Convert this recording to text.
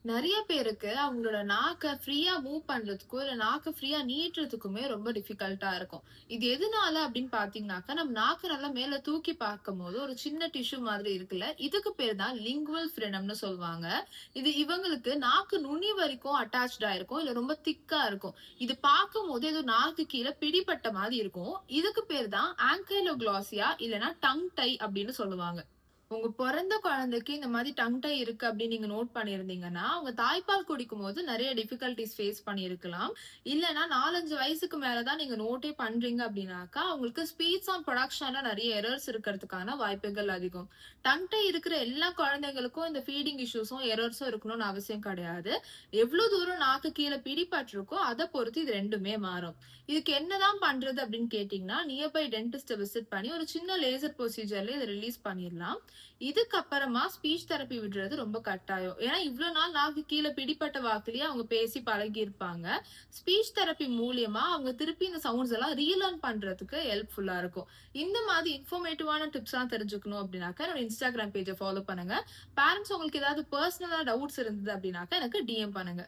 நெறைய பேருக்கு அவங்களோட நாக்க ஃப்ரீயா மூவ் பண்றதுக்கோ, இல்ல நாக்க ஃப்ரீயா நீட்டுறதுக்குமே ரொம்ப டிஃபிகல்ட்டா இருக்கும். இது எதுனால அப்படின்னு பார்த்தீங்கன்னாக்கா, நம்ம நாக்க நல்லா மேல தூக்கி பார்க்கும்போது ஒரு சின்ன டிஷ்யூ மாதிரி இருக்குல்ல, இதுக்கு பேர் தான் லிங்குவல் ஃப்ரீனம்னு சொல்லுவாங்க. இது இவங்களுக்கு நாக்கு நுனி வரைக்கும் அட்டாச்டா இருக்கும். இல்ல ரொம்ப திக்கா இருக்கும். இது பார்க்கும்போது ஏதோ நாக்கு கீழ பிடிபட்ட மாரி இருக்கும். இதுக்கு பேர் தான் ஆங்கைலோகிளாசியா இல்லன்னா டங் டை அப்படின்னு சொல்லுவாங்க. உங்க பொறந்த குழந்தைக்கு இந்த மாரி டங் டை இருக்கு அப்படின்னு நீங்க நோட் பண்ணியிருந்தீங்கன்னா, அவங்க தாய்ப்பால் குடிக்கும்போது நெறைய டிஃபிகல்டீஸ் ஃபேஸ் பண்ணியிருக்கலாம். இல்லன்னா 4, 5 வயசுக்கு மேல தான் நீங்க நோட்டே பண்றீங்க அப்படின்னாக்கா, அவங்களுக்கு ஸ்பீச் ஆன் ப்ரொடக்ஷன்ல நெறைய எரர்ஸ் இருக்கிறதுக்கான வாய்ப்புகள் அதிகம். டங் டை இருக்கிற எல்லா குழந்தைகளுக்கும் இந்த ஃபீடிங் இஷ்யூஸும், எரர்ஸும் இருக்கணும்னு அவசியம் கிடையாது. எவ்ளோ தூரம் நாக்கு கீழ பிடிபட்டிருக்கோ, அத பொறுத்து இது 2மே மாறும். இதுக்கு என்னதான் பண்றது அப்படின்னு கேட்டீங்கன்னா, நியர்பை டென்டிஸ்ட்ட விசிட் பண்ணி ஒரு சின்ன லேசர் ப்ரொசீஜர்ல இத ரிலீஸ் பண்ணிரலாம். இதுக்கப்புறமா ஸ்பீச் தெரப்பி விடுறது ரொம்ப கட்டாயம். ஏன்னா, இவ்ளோ நாள் நாக்கு கீழ பிடிப்பட்ட வாக்குலயே அவங்க பேசி பழகியிருப்பாங்க. ஸ்பீச் தெரப்பி மூலியமா அவங்க திருப்பி இந்த சவுண்ட்ஸ் எல்லாம் ரீலர்ன் பண்றதுக்கு ஹெல்ப்ஃபுல்லா இருக்கும். இந்த மாதிரி இன்ஃபர்மேட்டிவான டிப்ஸ்லாம் தெரிஞ்சுக்கணும் அப்படின்னாக்கா, என்னோட Instagram பேஜ ஃபாலோ பண்ணுங்க. பேரண்ட்ஸ் உங்களுக்கு ஏதாவது பெர்சனலா டவுட்ஸ் இருந்தது அப்படின்னாக்கா எனக்கு DM பண்ணுங்க.